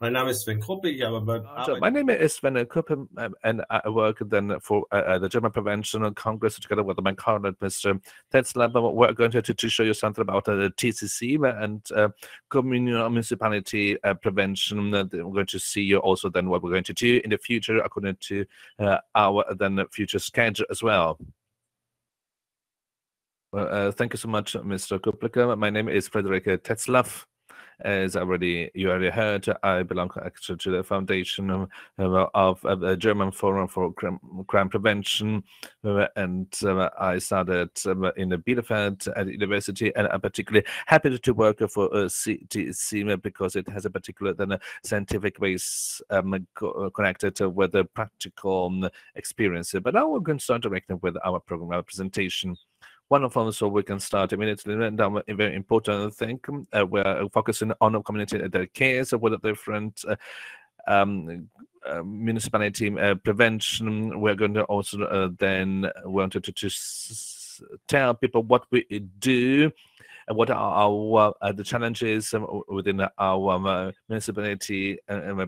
Mein Name ist Sven Kruppik, my name is Sven Kruppik, and I work then for the German Prevention Congress together with my colleague, Mr. Tetzlaff. We're going to show you something about the TCC and municipality prevention. We're going to see you also then what we're going to do in the future according to our then future schedule as well. Thank you so much, Mr. Kruppik. My name is Frederik Tetzlaff. As you already heard, I belong actually to the foundation of the German Forum for Crime Prevention, and I started in Bielefeld at the university, and I'm particularly happy to work for CTC because it has a particular scientific base connected with the practical experience. But now we're going to start directly with our program presentation. Wonderful, so we can start immediately. And a very important thing, we're focusing on community care, so with the different municipality prevention. We're going to also then wanted to tell people what we do and what are our the challenges within our municipality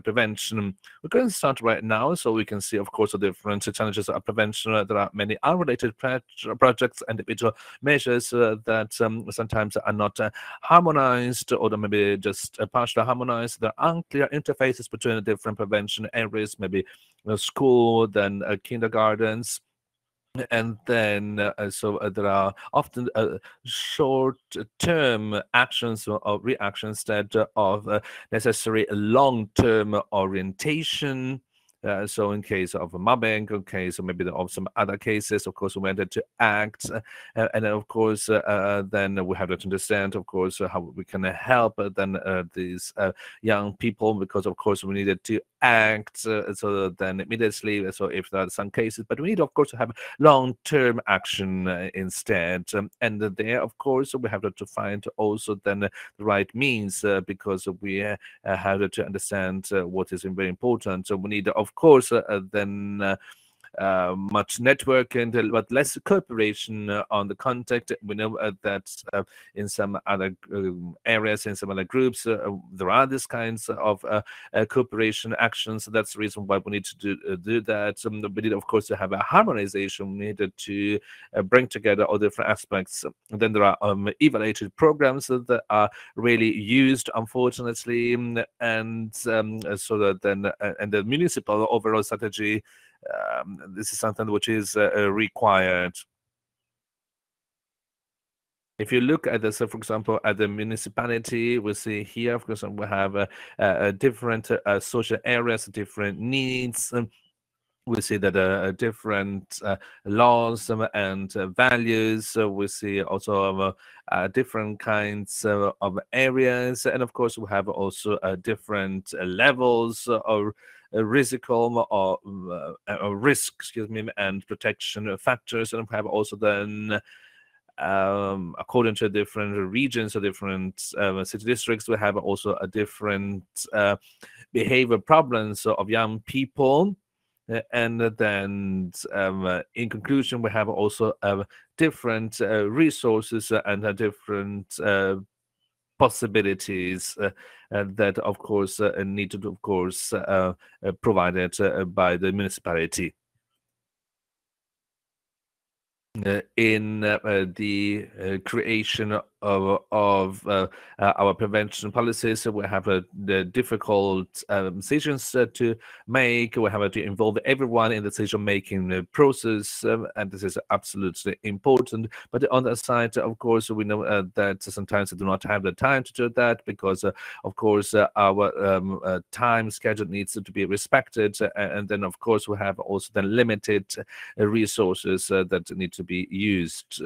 prevention. We're going to start right now so we can see, of course, the different challenges of prevention. There are many unrelated projects and individual measures that sometimes are not harmonized or maybe just partially harmonized. There are unclear interfaces between the different prevention areas, maybe school, then kindergartens. And then, there are often short-term actions or reactions that of necessary long-term orientation. So in case of mobbing, in case of maybe of some other cases, of course, we wanted to act. And of course, then we have to understand, of course, how we can help then these young people, because, of course, we needed to act so then immediately. So if there are some cases, but we need, of course, to have long-term action instead. And there, of course, we have to find also then the right means because we have to understand what is very important. So we need, of course, then much networking, but less cooperation on the contact. We know that in some other areas, in some other groups, there are these kinds of cooperation actions. That's the reason why we need to do that. We need, of course, to have a harmonization. We needed to bring together all different aspects. And then there are evaluated programs that are really used, unfortunately, and so that then and the municipal overall strategy. This is something which is required. If you look at this, for example, at the municipality, we see here, of course, we have different social areas, different needs. We see that different laws and values. We see also different kinds of areas, and of course, we have also different levels or risk, excuse me, and protection factors, and we have also then. According to different regions or different city districts, we have also a different behavior problems of young people. And then in conclusion, we have also different resources and different possibilities that, of course, need to, of course, provided by the municipality. In the creation of our prevention policies, we have the difficult decisions to make. We have to involve everyone in the decision-making process, and this is absolutely important. But on the other side, of course, we know that sometimes we do not have the time to do that because, of course, our time schedule needs to be respected, and then, of course, we have also the limited resources that need to be used.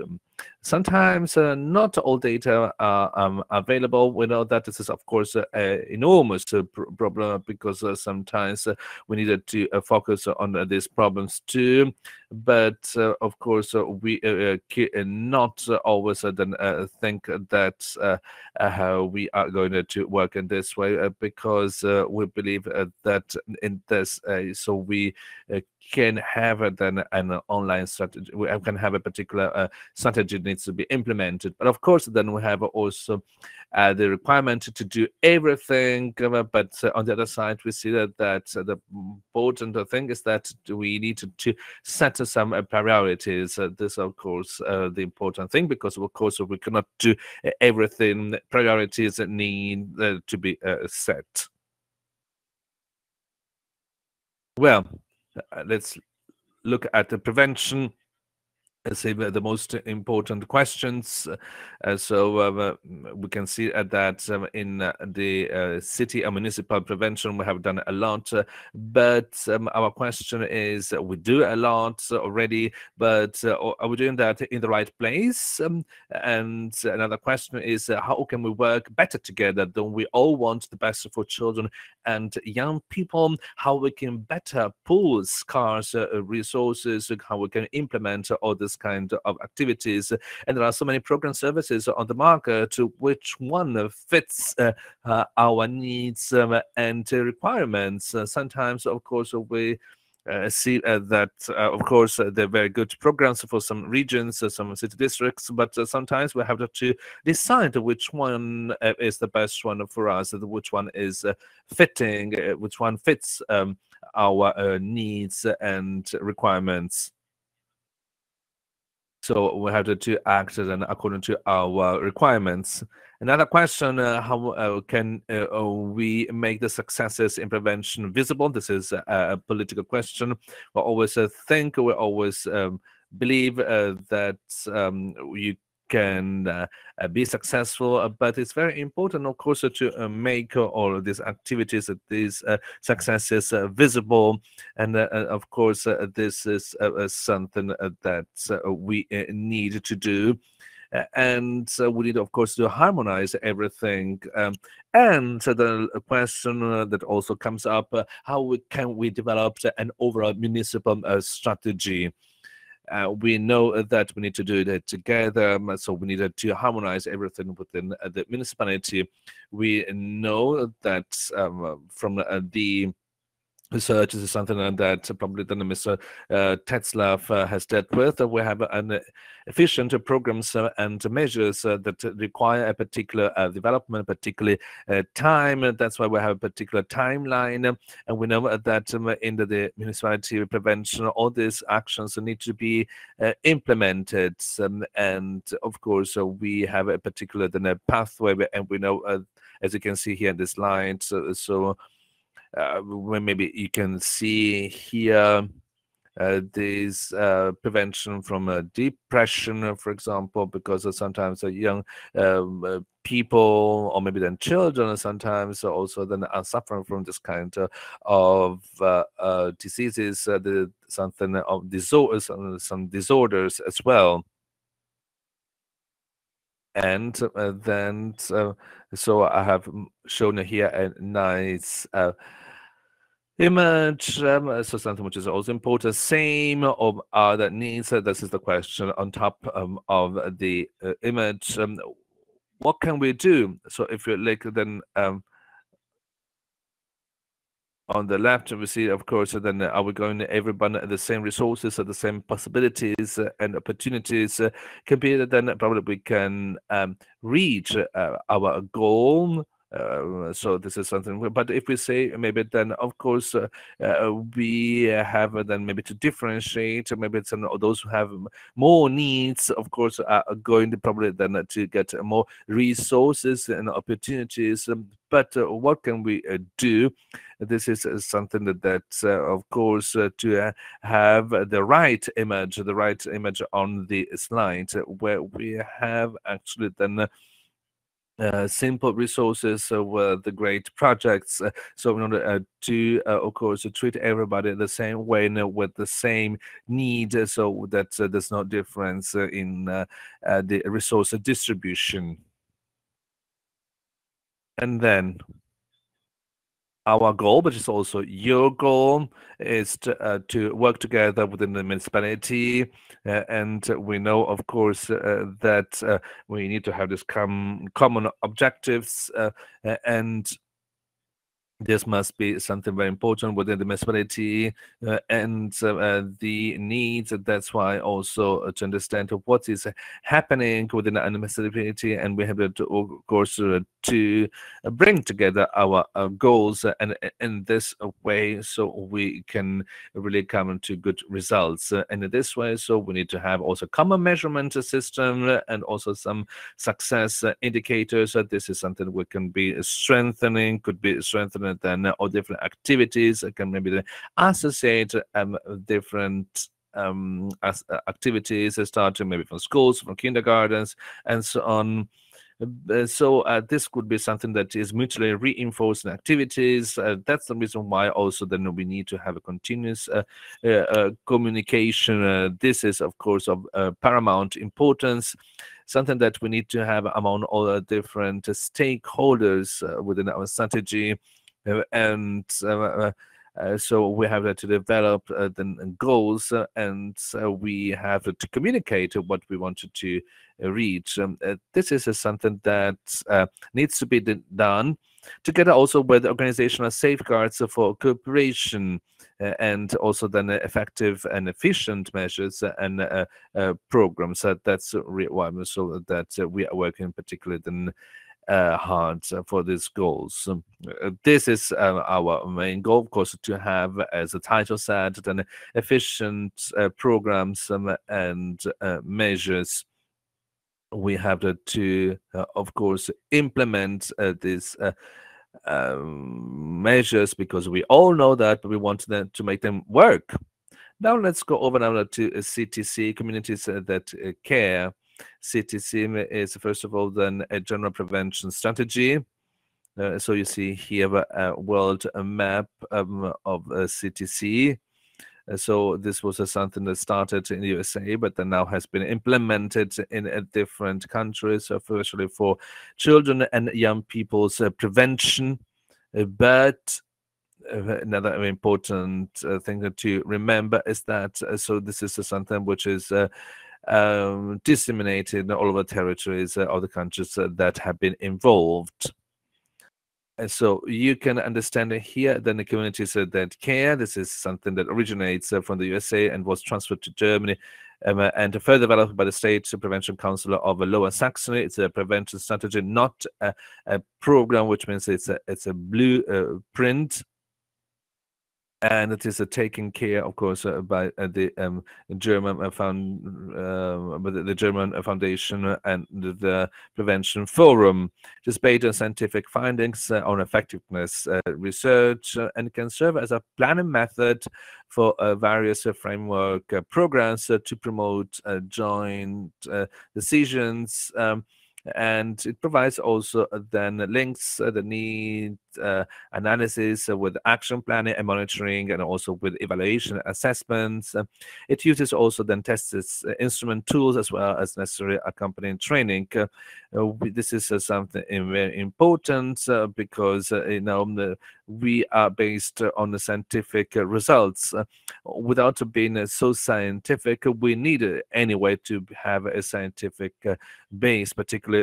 Sometimes not all data are available. We know that this is, of course, an enormous problem because sometimes we needed to focus on these problems too. But of course, we cannot always then think that we are going to work in this way because we believe that in this, so we can have then an online strategy. We can have a particular strategy that needs to be implemented. But of course, then we have also the requirement to do everything. But on the other side, we see that the important thing is that we need to set some priorities. This, of course, the important thing, because of course we cannot do everything. Priorities need to be set. Well, let's look at the prevention. Say the most important questions. So we can see that in the city and municipal prevention we have done a lot, but our question is, we do a lot already, but are we doing that in the right place? And another question is, how can we work better together? Don't we all want the best for children and young people? How we can better pool scarce resources, how we can implement all this kind of activities. And there are so many program services on the market, which one fits our needs and requirements. Sometimes, of course, we see that, of course, they're very good programs for some regions, some city districts, but sometimes we have to decide which one is the best one for us, which one is fitting, which one fits our needs and requirements. So we have to act then according to our requirements. Another question, how can we make the successes in prevention visible? This is a political question. We always we always believe that you can be successful, but it's very important, of course, to make all of these activities, these successes visible. And of course, this is something that we need to do. And we need, of course, to harmonize everything. And the question that also comes up, how can we develop an overall municipal strategy? We know that we need to do that together, so we need to harmonize everything within the municipality. We know that from the research is something that probably then Mr. Tetzlaff has dealt with. We have an efficient programs and measures that require a particular development, particularly time. That's why we have a particular timeline. And we know that in the municipality prevention, all these actions need to be implemented. And of course, we have a particular then a pathway, and we know, as you can see here in this slide, when maybe you can see here this prevention from depression, for example, because sometimes young people, or maybe then children, sometimes also then are suffering from this kind of diseases, something of disorders, some disorders as well. And then, so I have shown here a nice image, so something which is also important. Same of other needs. This is the question on top of the image. What can we do? So if you look then on the left, we see, of course, then are we going to everyone the same resources or the same possibilities and opportunities? Can be that then probably we can reach our goal. So this is something, but if we say maybe then of course we have then maybe to differentiate, maybe it's those who have more needs, of course, are going to probably then to get more resources and opportunities. But what can we do? This is something that of course, to have the right image on the slide, where we have actually then simple resources with the great projects. So in order to, of course, treat everybody the same way with the same need, so that there's no difference in the resource distribution. And then our goal, which is also your goal, is to work together within the municipality. And we know, of course, that we need to have this common objectives. And This must be something very important within the municipality and the needs. That's why also to understand what is happening within the municipality, and we have to, of course, to bring together our goals and in this way, so we can really come to good results. And in this way, so we need to have also common measurement system and also some success indicators. This is something we can be strengthening, could be strengthened then all different activities. Can maybe associate different activities starting maybe from schools, from kindergartens, and so on. So this could be something that is mutually reinforcing activities. That's the reason why also then we need to have a continuous communication. This is, of course, of paramount importance, something that we need to have among all the different stakeholders within our strategy. And so we have to develop the goals, and we have to communicate what we wanted to reach. This is something that needs to be done together also with organizational safeguards for cooperation and also then effective and efficient measures and programs. That's why so that we are working particularly then hard for these goals. This is our main goal, of course, to have, as the title said, then efficient programs and measures. We have to, of course, implement these measures because we all know that, but we want them to make them work. Now let's go over now to CTC, communities that care. CTC is, first of all, then a general prevention strategy. So you see here a world map of CTC. So this was something that started in the USA, but then now has been implemented in different countries, especially for children and young people's prevention. But another important thing to remember is that so this is something which is disseminated in all over territories of the countries that have been involved. And so you can understand here that the communities that care, this is something that originates from the USA and was transferred to Germany and further developed by the State Prevention Council of Lower Saxony. It's a prevention strategy, not a program, which means it's a blueprint. And it is taken care, of course, by the German the German Foundation and the Prevention Forum. Just based on scientific findings on effectiveness research, and can serve as a planning method for various framework programs to promote joint decisions. And it provides also then links that need analysis with action planning and monitoring, and also with evaluation assessments. It uses also then tests instrument tools as well as necessary accompanying training. This is something very important because we are based on the scientific results. Without being so scientific, we need anyway to have a scientific base, particularly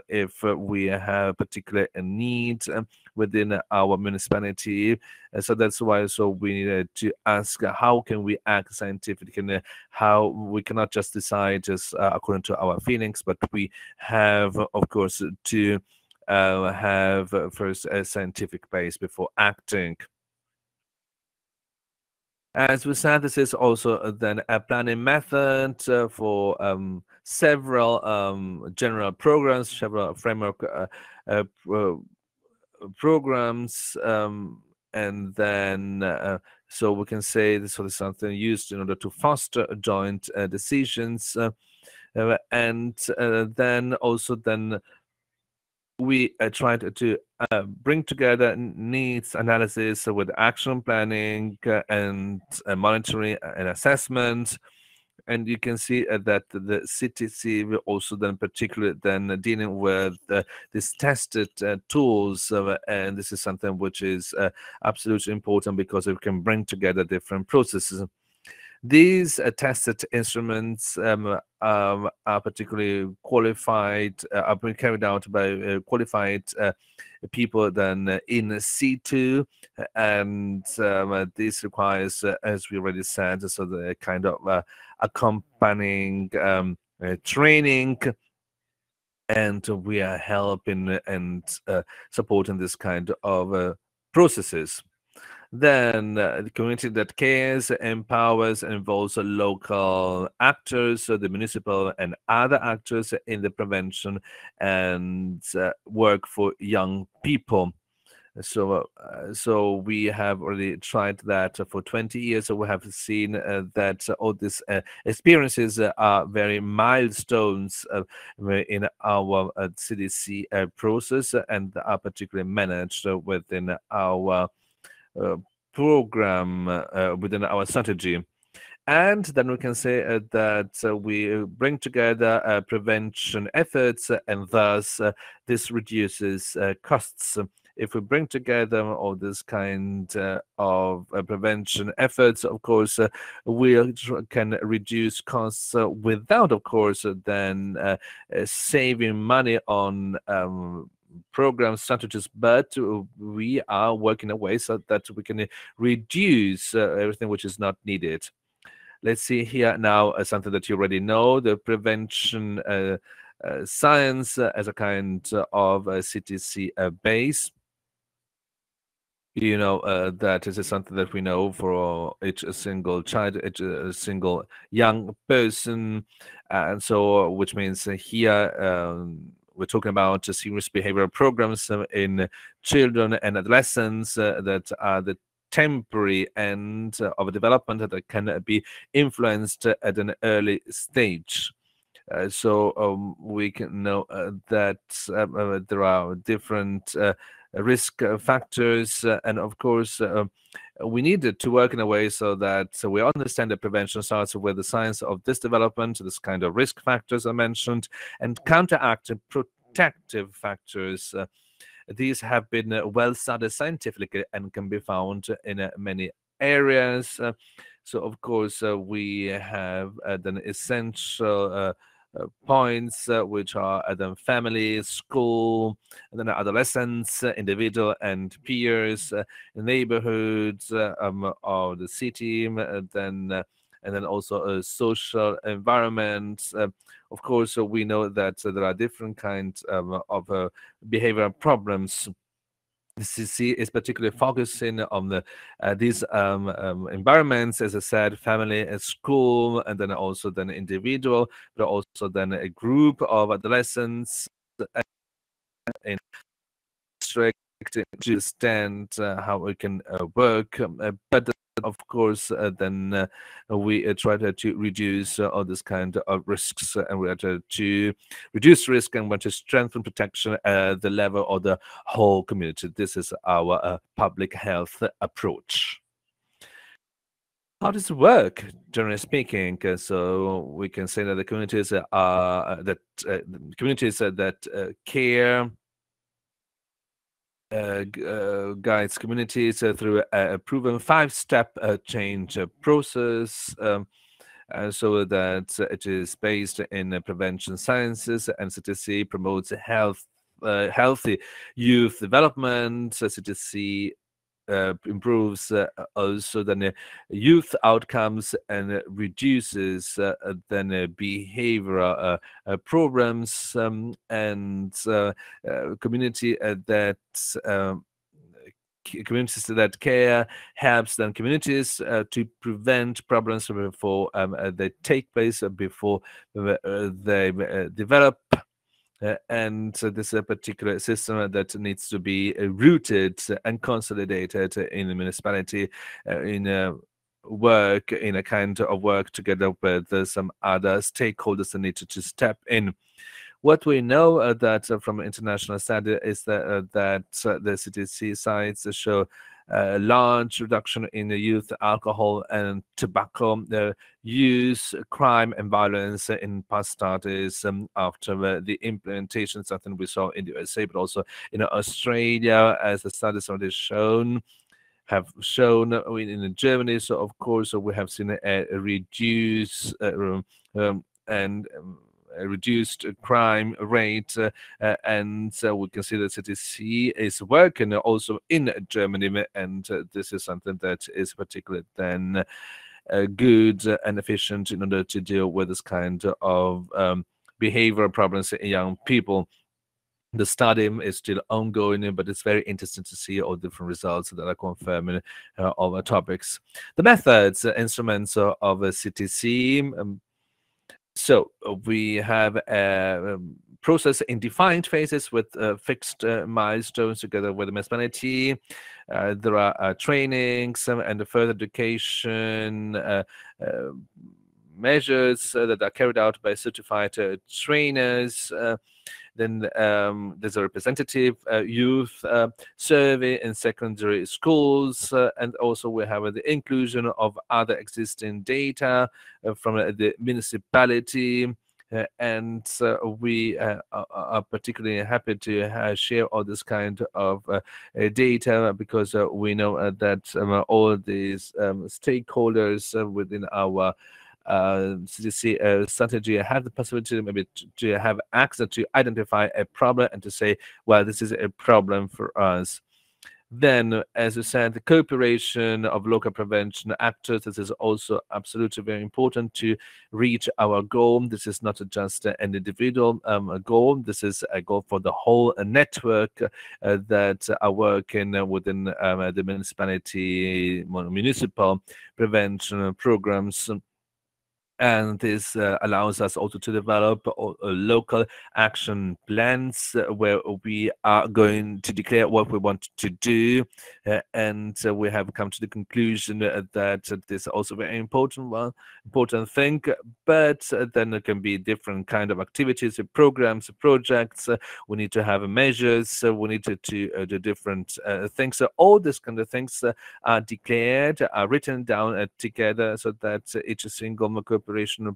if we have particular needs within our municipality. So that's why we needed to ask how can we act scientifically, and how we cannot just decide just according to our feelings, but we have, of course, to have first a scientific base before acting. As we said, this is also then a planning method for several general programs, several framework programs, and then so we can say this is something used in order to foster joint decisions, and then also then we tried to bring together needs analysis with action planning and monitoring and assessment. And you can see that the CTC will also then particularly then dealing with these tested tools, and this is something which is absolutely important because it can bring together different processes. These tested instruments are particularly qualified, are being carried out by qualified people then in situ, and this requires, as we already said, so the kind of accompanying training, and we are helping and supporting this kind of processes. Then the community that cares, empowers, and involves local actors, so the municipal and other actors in the prevention and work for young people. So we have already tried that for 20 years. So we have seen that all these experiences are very milestones in our CTC process, and are particularly managed within our program, within our strategy. And then we can say that we bring together prevention efforts, and thus this reduces costs. If we bring together all this kind of prevention efforts, of course, we can reduce costs without, of course, then saving money on program strategies, but we are working a way so that we can reduce everything which is not needed. Let's see here now something that you already know, the prevention science as a kind of CTC base. You know, that is something that we know for each single child, each single young person. And so, which means here we're talking about serious behavioral programs in children and adolescents that are the temporary end of a development that can be influenced at an early stage. So we can know that there are different risk factors, and of course we needed to work in a way so that we understand that prevention starts with the science of this development, this kind of risk factors I mentioned, and counteract protective factors. These have been well studied scientifically and can be found in many areas. So of course we have the essential points, which are then family, school, and then adolescents, individual and peers, neighborhoods of the city, and then also social environments. Of course, we know that there are different kinds of behavioral problems. The CC is particularly focusing on these environments, as I said, family, school, and then also then individual, but also then a group of adolescents in district to understand how we can work. But of course, then we try to reduce all this kind of risks, and we try to reduce risk and want to strengthen protection at the level of the whole community. This is our public health approach. How does it work, generally speaking? So we can say that the communities are that care guides communities through a proven 5-step change process, so that it is based in prevention sciences, and CTC promotes healthy youth development. CTC improves also then youth outcomes and reduces then behavioral problems, and community that communities that care helps then communities to prevent problems before they take place, before they develop. And this is a particular system that needs to be rooted and consolidated in the municipality, in work, in a kind of work together with some other stakeholders that need to step in. What we know that from international study is that the CTC sites show a large reduction in the youth alcohol and tobacco use, crime and violence in past studies after the implementation, something we saw in the USA, but also in Australia, as the studies already shown. have shown in Germany. So of course we have seen a reduced and a reduced crime rate, and we can see that CTC is working also in Germany, and this is something that is particularly then good and efficient in order to deal with this kind of behavioral problems in young people. The study is still ongoing, but it's very interesting to see all different results that are confirming all the topics. The methods, instruments of CTC. So we have a process in defined phases with fixed milestones together with the municipality. There are trainings and the further education measures that are carried out by certified trainers. Then there's a representative youth survey in secondary schools, and also we have the inclusion of other existing data from the municipality. And we are particularly happy to share all this kind of data, because we know that all these stakeholders within our CTC strategy have the possibility maybe to have access to identify a problem and to say, well, this is a problem for us. Then, as you said, the cooperation of local prevention actors, this is also absolutely very important to reach our goal. This is not just an individual goal. This is a goal for the whole network that are working within the municipal prevention programs. And this allows us also to develop local action plans where we are going to declare what we want to do. And we have come to the conclusion that this is also very important thing. But then there can be different kind of activities, programs, projects. We need to have measures. We need to do different things. So all these kind of things are declared, are written down together, so that each single cooperation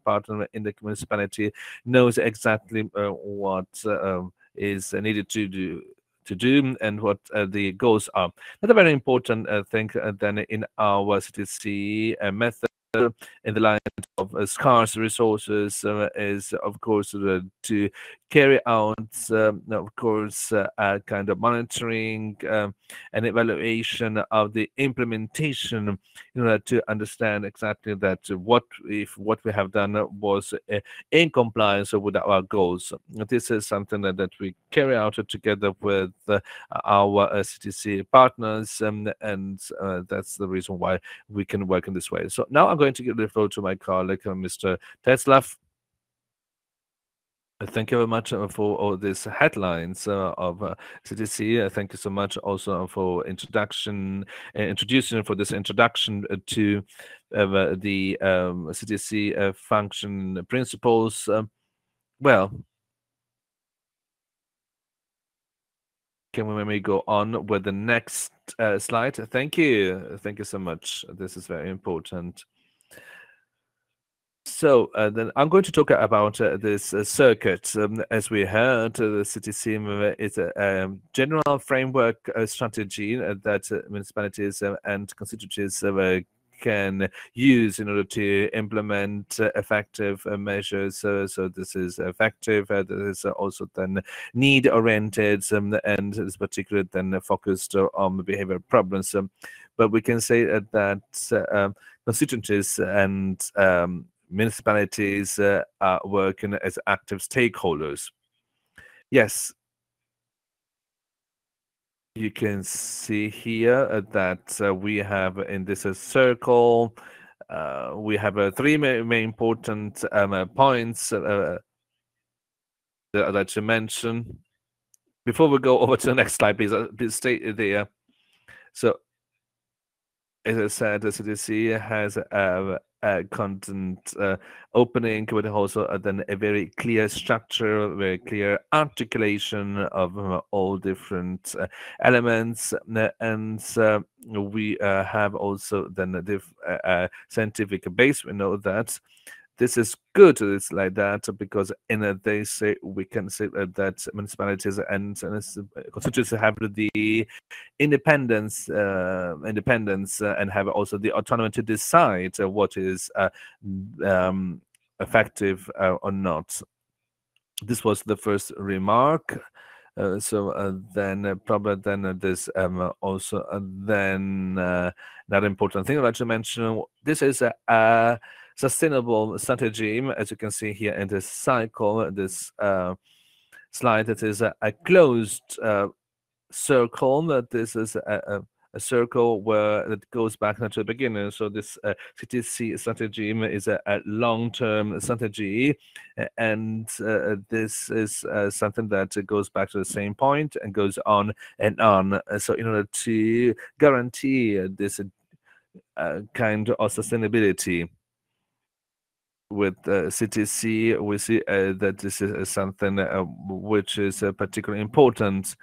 partner in the municipality knows exactly what is needed to do and what the goals are. Another very important thing then in our CTC method in the line of scarce resources is, of course, to carry out, of course, a kind of monitoring and evaluation of the implementation in order to understand exactly that what we have done was in compliance with our goals. This is something that we carry out together with our CTC partners, and that's the reason why we can work in this way. So now I'm going to give the floor to my colleague, Mr. Tetzlaff. Thank you very much for all these headlines of CTC. Thank you so much also for introducing for this introduction to the CTC function principles. Well, can we maybe go on with the next slide? Thank you so much. This is very important. So then I'm going to talk about this circuit. As we heard, the CTC is a general framework strategy that municipalities and constituencies can use in order to implement effective measures. So this is effective. This is also then need-oriented and is particularly then focused on behavioral problems. But we can say that constituencies and municipalities are working as active stakeholders. Yes, you can see here that we have in this circle, we have three main important points that I'd like to mention. Before we go over to the next slide, please stay there. So, as I said, the CTC has a content opening with also then a very clear structure, very clear articulation of all different elements, and we have also then the scientific base. We know that this is good. It's like that because in they say we can say that municipalities and constituencies have the independence, and have also the autonomy to decide what is effective or not. This was the first remark. Then probably then there's also then another important thing I'd like to mention. This is a sustainable strategy, as you can see here in this cycle, this slide. That is a closed circle. That this is a circle where it goes back to the beginning. So this CTC strategy is a long-term strategy, and this is something that goes back to the same point and goes on and on. So in order to guarantee this kind of sustainability with CTC, we see that this is something which is particularly important.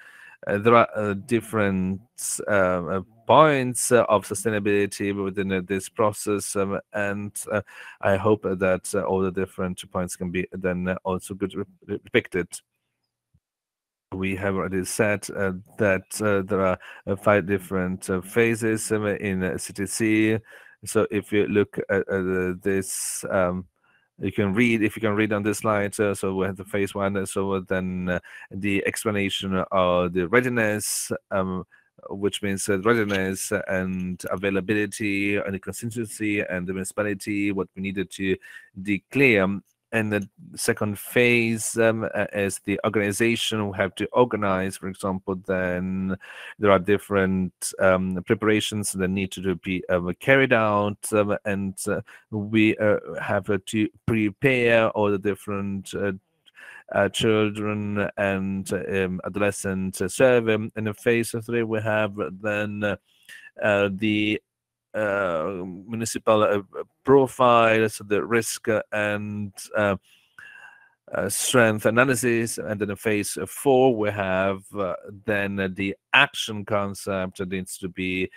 There are different points of sustainability within this process, and I hope that all the different points can be then also good depicted. We have already said that there are 5 different phases in CTC. So if you look at this, you can read, if you can read on this slide. So we have the phase 1. So then the explanation of the readiness, which means readiness and availability and the consistency and the municipality, what we needed to declare. And the second phase is the organization. We have to organize, for example. Then there are different preparations that need to be carried out, and we have to prepare all the different children and adolescent survey. In the phase 3, we have then the municipal profile, so the risk and strength analysis. And then in phase 4, we have then the action concept that needs to be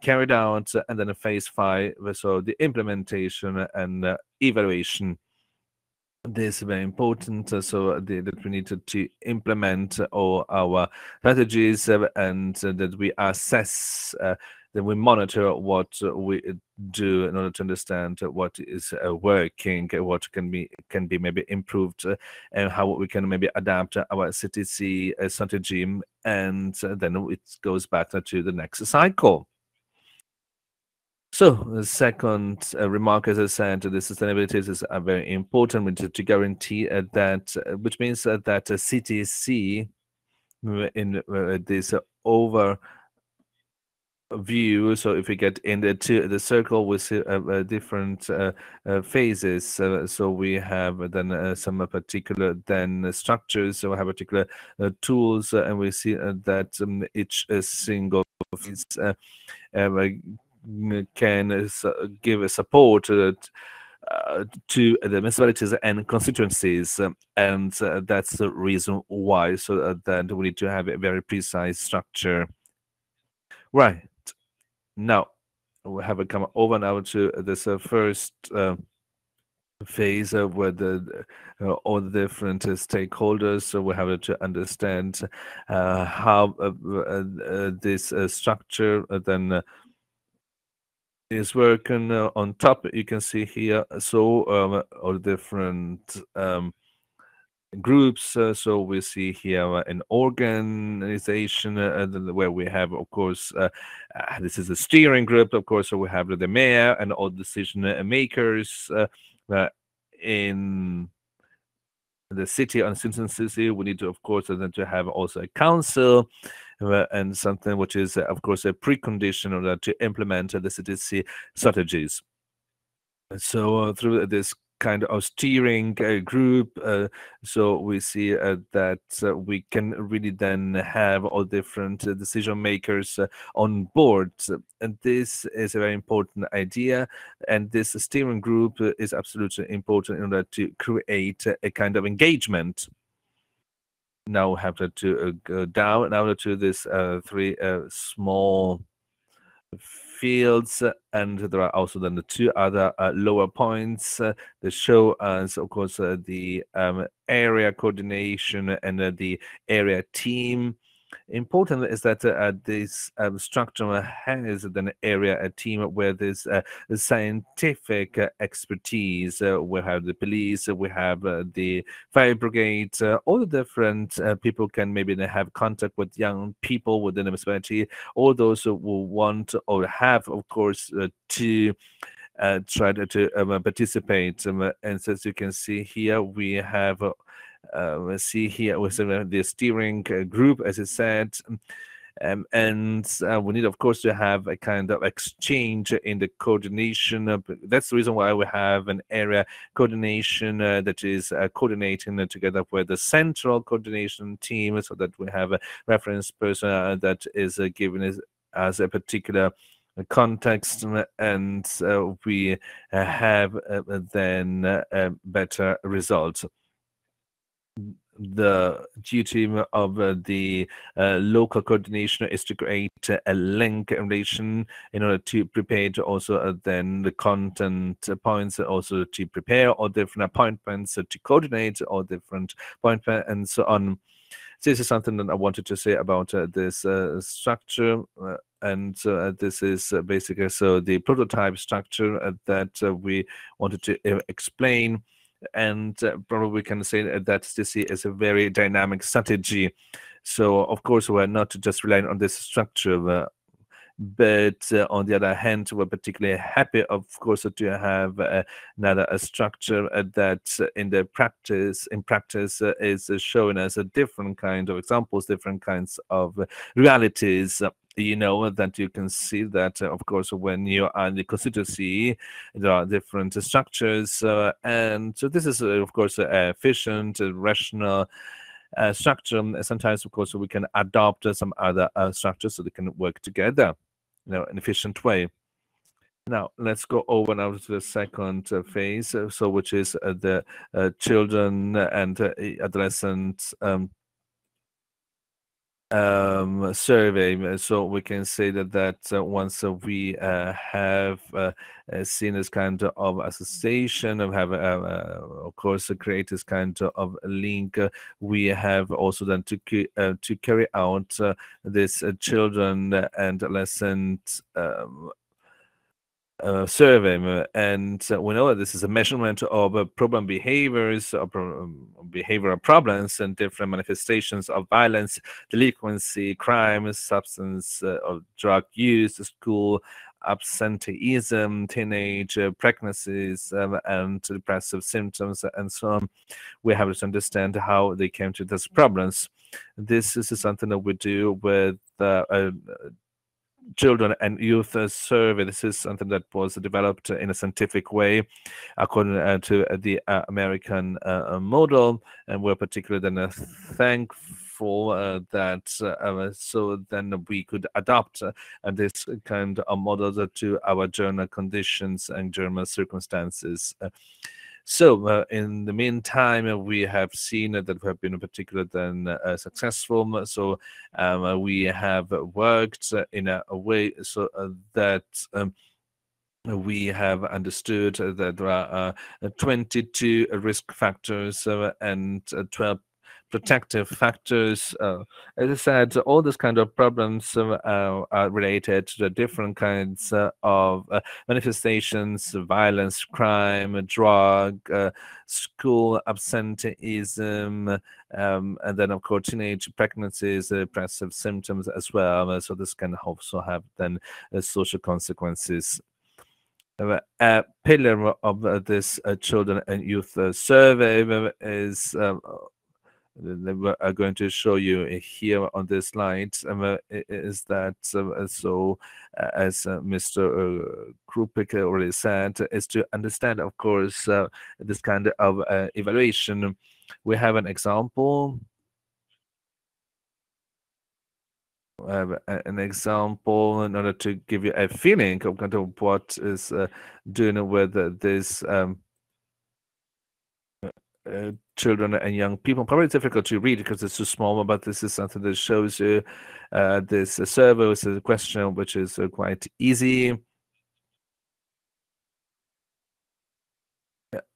carried out. And then in phase 5, so the implementation and evaluation. This is very important. So that we need to implement all our strategies and that we assess, that we monitor what we do in order to understand what is working, what can be maybe improved, and how we can maybe adapt our CTC strategy, and then it goes back to the next cycle. So the second remark, as I said, the sustainability is very important to guarantee that, which means that CTC in this overview. So if we get into the circle, we see different phases. So we have then some particular then structures. So we have particular tools, and we see that each single phase can give a support to the municipalities and constituencies, and that's the reason why. So that we need to have a very precise structure. Right now, we have come over now to this first phase where all the different stakeholders. So we have to understand how this structure then is working. On top you can see here, so all different groups. So we see here an organization where we have, of course, this is a steering group, of course. So we have the mayor and all decision makers in the city and city. We need to, of course, then to have also a council, and something which is, of course, a precondition in order to implement the CTC strategies. So through this kind of steering group, so we see that we can really then have all different decision makers on board, and this is a very important idea. And this steering group is absolutely important in order to create a kind of engagement. Now we have to go down now to this 3 small fields, and there are also then the two other lower points that show us, of course, the area coordination and the area team. Important is that this structure has an area, a team where there's scientific expertise. We have the police, we have the fire brigade, all the different people can maybe have contact with young people within the municipality, all those who want or have, of course, to try to participate. And as you can see here, we have see here with the steering group, as I said, and we need, of course, to have a kind of exchange in the coordination. That's the reason why we have an area coordination that is coordinating together with the central coordination team, so that we have a reference person that is given as a particular context, and we have then better results. The duty of the local coordination is to create a link relation in order to prepare to also then the content points, also to prepare all different appointments, to coordinate all different appointments, and so on. So this is something that I wanted to say about this structure, and this is basically so the prototype structure that we wanted to explain. And probably we can say that CTC is a very dynamic strategy. So of course we're not just relying on this structure, but on the other hand, we're particularly happy, of course, to have another structure that in practice is showing us a different kind of examples, different kinds of realities. You know that you can see that, of course, when you are in the constituency, there are different structures, and so this is, of course, efficient, rational structure. Sometimes, of course, we can adopt some other structures so they can work together, in an efficient way. Now let's go over now to the second phase, so which is the children and adolescents survey. So we can say that once we have seen this kind of association, of have of course create this kind of link, we have also then to carry out this children and adolescent survey, and we know that this is a measurement of problem behaviors, or behavioral problems, and different manifestations of violence, delinquency, crime, substance or drug use, school absenteeism, teenage pregnancies, and depressive symptoms, and so on. We have to understand how they came to these problems. This is something that we do with children and youth survey. This is something that was developed in a scientific way according to the American model, and we're particularly then thankful that so then we could adopt this kind of model to our German conditions and German circumstances. So in the meantime, we have seen that we have been particularly then successful. So we have worked in a way so that we have understood that there are 22 risk factors and 12 protective factors. As I said, all these kind of problems are related to the different kinds of manifestations: violence, crime, drug, school absenteeism, and then of course teenage pregnancies, depressive symptoms as well. So this can also have then social consequences. A pillar of this children and youth survey is we are going to show you here on this slide, is that so as Mr. Kruppik already said, is to understand, of course, this kind of evaluation. We have an example. An example in order to give you a feeling of kind of what is doing with this children and young people. Probably difficult to read because it's too small, but this is something that shows you this survey. This is a question which is quite easy.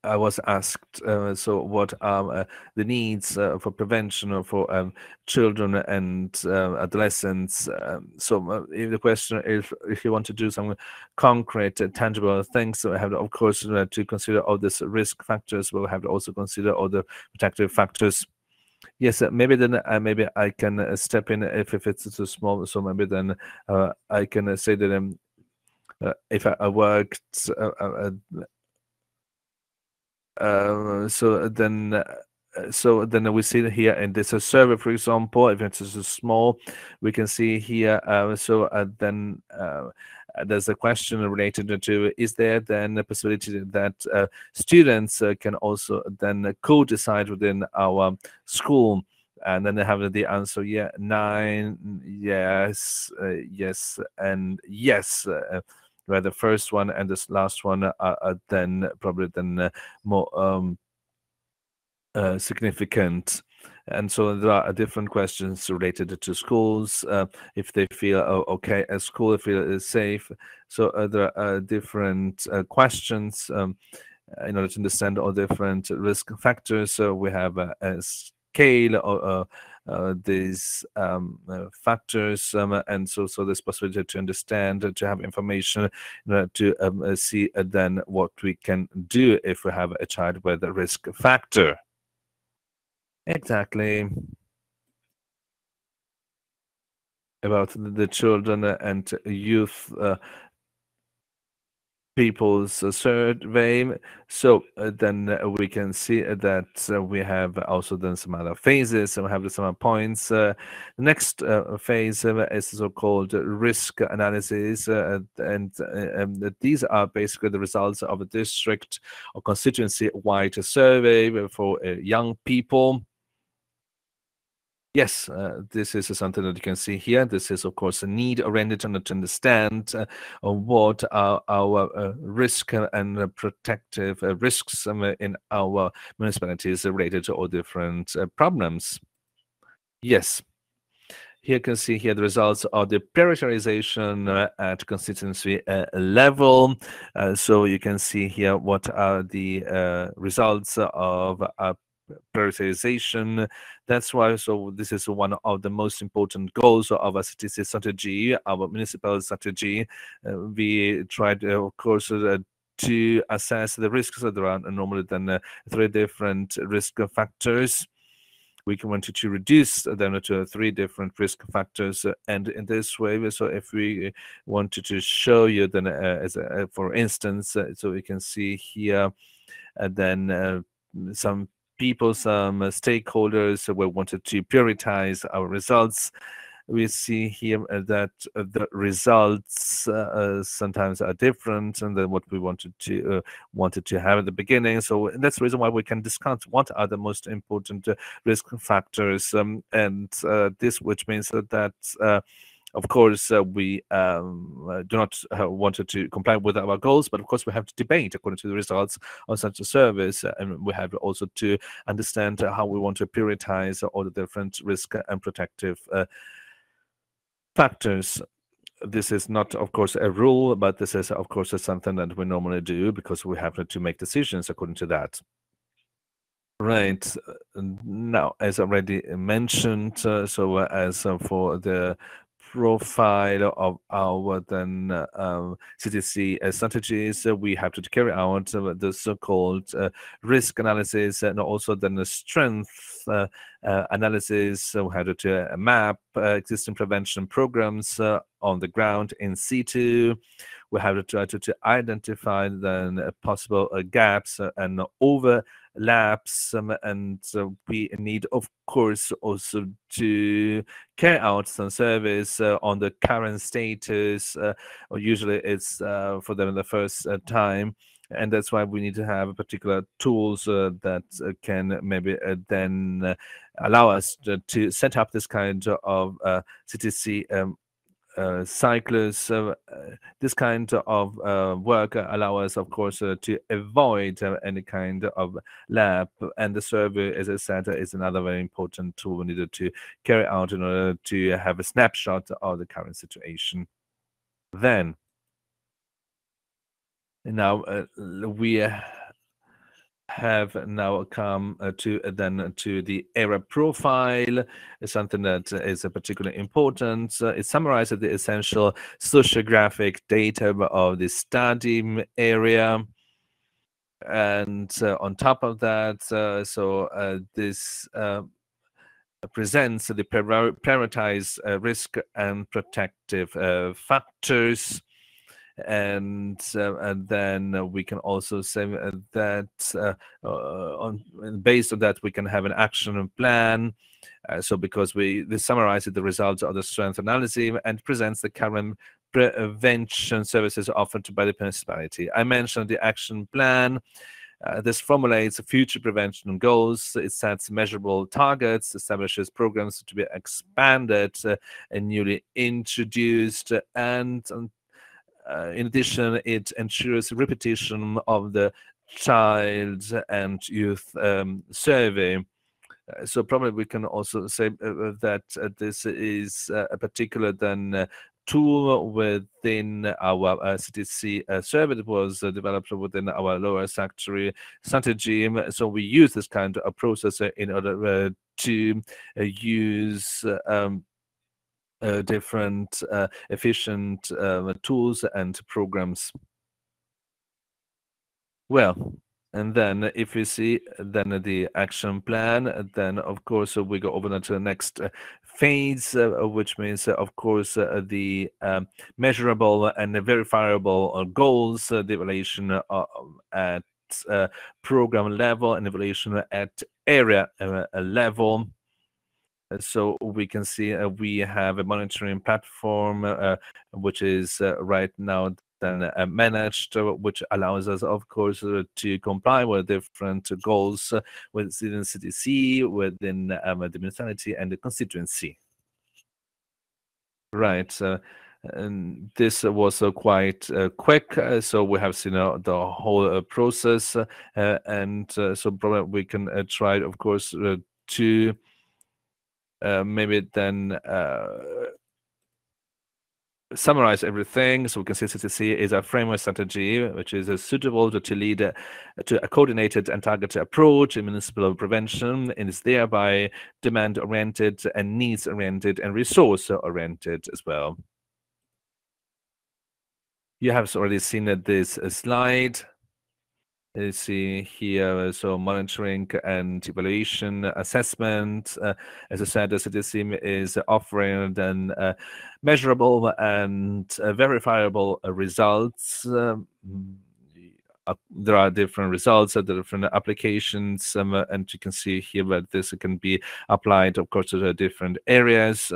I was asked, so what are the needs for prevention for children and adolescents? So if the question is if you want to do some concrete, tangible things, so we have, of course, to consider all these risk factors. We'll have to also consider all the protective factors. Yes, maybe then maybe I can step in if it's too small. So maybe then I can say that if I worked so then we see here in this survey, for example, if it's small, we can see here. Then there's a question related to: is there then a possibility that students can also then co-decide within our school? And then they have the answer: yeah, 9, yes, yes, and yes. Where the first one and this last one are then probably then more significant. And so there are different questions related to schools, if they feel okay at school, if it is safe. So there are different questions in order to understand all different risk factors. So we have a scale or these factors, and so there's possibility to understand, to have information, to see then what we can do if we have a child with a risk factor. Exactly. About the children and youth people's survey. So then we can see that we have also done some other phases, and we have some points. The next phase is so-called risk analysis, and these are basically the results of a district or constituency-wide survey for young people. Yes, this is something that you can see here. This is, of course, a need-oriented to understand what are our risk and protective risks in our municipalities related to all different problems. Yes. Here you can see here the results of the prioritization at constituency level. So you can see here what are the results of prioritization. That's why, so this is one of the most important goals of our CTC strategy, our municipal strategy. We tried, of course, to assess the risks. There are normally then 3 different risk factors. We wanted to reduce them to 3 different risk factors, and in this way, so if we wanted to show you then for instance, so we can see here then some people, some stakeholders we wanted to prioritize our results. We see here that the results sometimes are different than what we wanted to have at the beginning. So that's the reason why we can discuss what are the most important risk factors, and this, which means that of course, we do not want to comply with our goals, but of course we have to debate according to the results of such a service, and we have also to understand how we want to prioritize all the different risk and protective factors. This is not, of course, a rule, but this is, of course, something that we normally do because we have to make decisions according to that. Right. Now, as already mentioned, so as for the profile of our then CTC strategies, we have to carry out the so-called risk analysis, and also then the strength analysis. So we have to map existing prevention programs on the ground in situ. We have to try to identify then possible gaps and overlaps, and we need, of course, also to carry out some surveys on the current status, or usually it's for them the first time, and that's why we need to have particular tools that can maybe then allow us to set up this kind of CTC cyclists. This kind of work allow us, of course, to avoid any kind of lab. And the survey, as I said, is another very important tool we needed to carry out in order to have a snapshot of the current situation. Then, now we have now come to the area profile, something that is particularly important. It summarizes the essential sociographic data of the study area. And on top of that, this presents the prioritized risk and protective factors. And then we can also say that based on that we can have an action plan. So because this summarizes the results of the strength analysis and presents the current prevention services offered by the municipality. I mentioned the action plan. This formulates future prevention goals. It sets measurable targets, establishes programs to be expanded and newly introduced, and in addition, it ensures repetition of the child and youth survey. So probably we can also say that this is a particular tool within our CTC survey that was developed within our lower secondary strategy. So we use this kind of process in order to use different efficient tools and programs. Well, and then if you see then the action plan, then of course we go over to the next phase, which means of course the measurable and verifiable goals, the evaluation at program level and evaluation at area level. So we can see we have a monitoring platform which is right now then managed, which allows us, of course, to comply with different goals within CTC, within the municipality and the constituency. Right. And this was quite quick, so we have seen the whole process, and so probably we can try, of course, to maybe then summarize everything. So we can see CTC is a framework strategy which is suitable to lead to a coordinated and targeted approach in municipal prevention, and is thereby demand-oriented and needs-oriented and resource-oriented as well. You have already seen this slide. You see here, so monitoring and evaluation assessment. As I said, the CTC is offering then measurable and verifiable results. There are different results at the different applications, and you can see here that this can be applied, of course, to the different areas.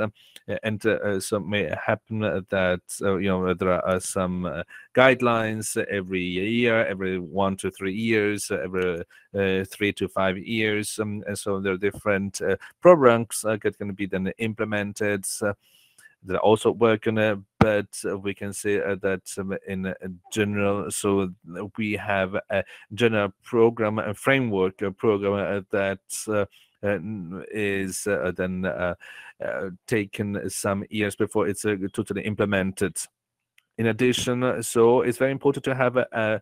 And so it may happen that there are some guidelines every year, every 1 to 3 years, every 3 to 5 years, and so there are different programs that can be then implemented. They're also working on it, but we can say that in general, so we have a general program, a framework program that is then taken some years before it's totally implemented. In addition, so it's very important to have a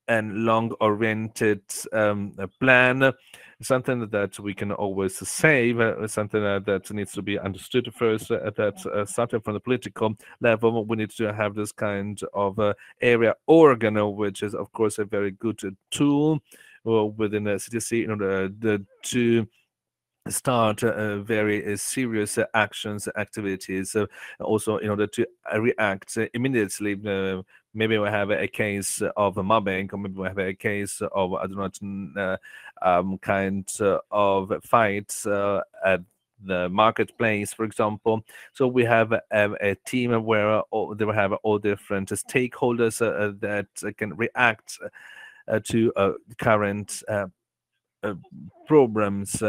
long-oriented plan, something that we can always save, something that needs to be understood first, that starting from the political level, we need to have this kind of area organ, which is, of course, a very good tool within the CTC in order to start very serious activities, also in order to react immediately. Maybe we have a case of mobbing, or maybe we have a case of, I don't know, kind of fights at the marketplace, for example. So we have a team where they will have all different stakeholders that can react to current problems.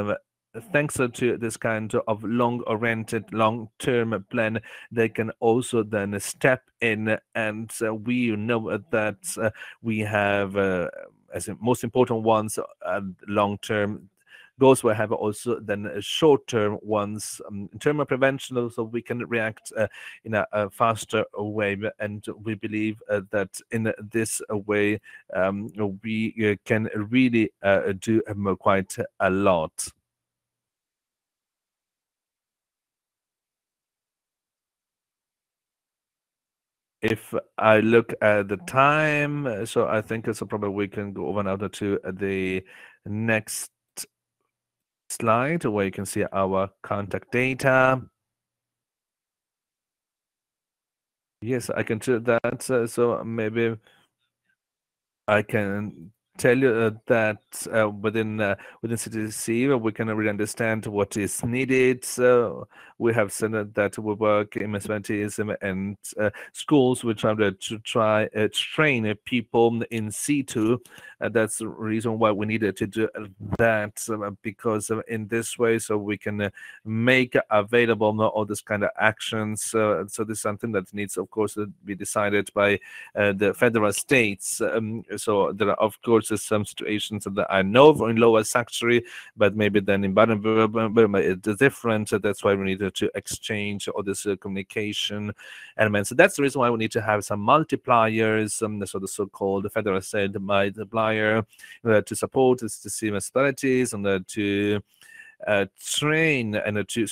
thanks to this kind of long-oriented, long-term plan, they can also then step in, and we know that we have, as the most important ones, long-term goals will have also then short-term ones in terms of prevention, so we can react in a faster way. And we believe that in this way we can really do quite a lot. If I look at the time, so I think it's probably we can go over now to the next slide where you can see our contact data. Yes, I can do that. So maybe I can tell you that within CTC we can really understand what is needed. So we have said that we work in municipalities and schools. We try to train people in situ. That's the reason why we needed to do that, because in this way, so we can make available all this kind of actions. So this is something that needs, of course, to be decided by the federal states. So there are, of course, some situations that I know in Lower Saxony, but maybe then in Baden-Württemberg it's different. So that's why we needed to exchange all this communication elements. So that's the reason why we need to have some multipliers, so the so-called federal state multiplier to support the municipalities and to train and to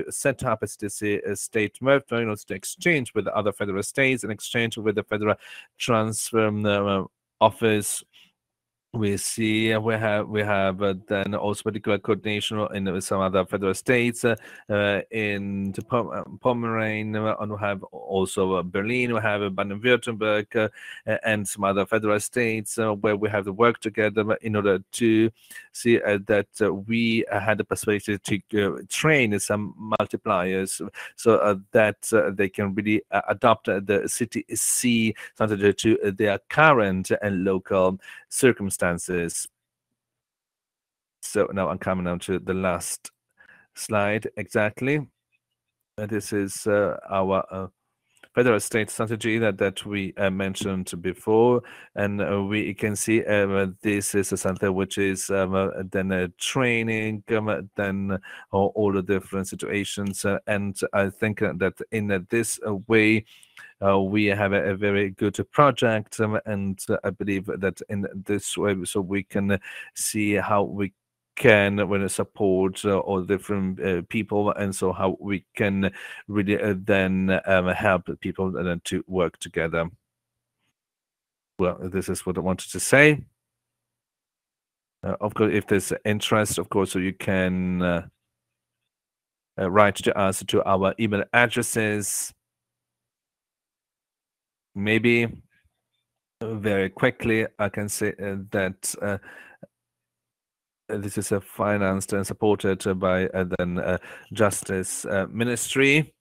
set up a state merger, to exchange with the other federal states and exchange with the federal transfer office. We see we have then also particular coordination in some other federal states in Pomerania, and we have also Berlin, we have Baden-Württemberg and some other federal states where we have to work together in order to see that we had the possibility to train some multipliers so that they can really adopt the CTC strategy to their current and local circumstances. So now I'm coming on to the last slide. Exactly. This is our federal state strategy that we mentioned before, and we can see this is something which is then training, then all the different situations, and I think that in this way we have a very good project, and I believe that in this way, so we can see how we can support all different people, and so how we can really then help people to work together. Well, this is what I wanted to say. Of course, if there's interest, of course, so you can write to us to our email addresses. Maybe very quickly, I can say that this is financed and supported by then Justice Ministry.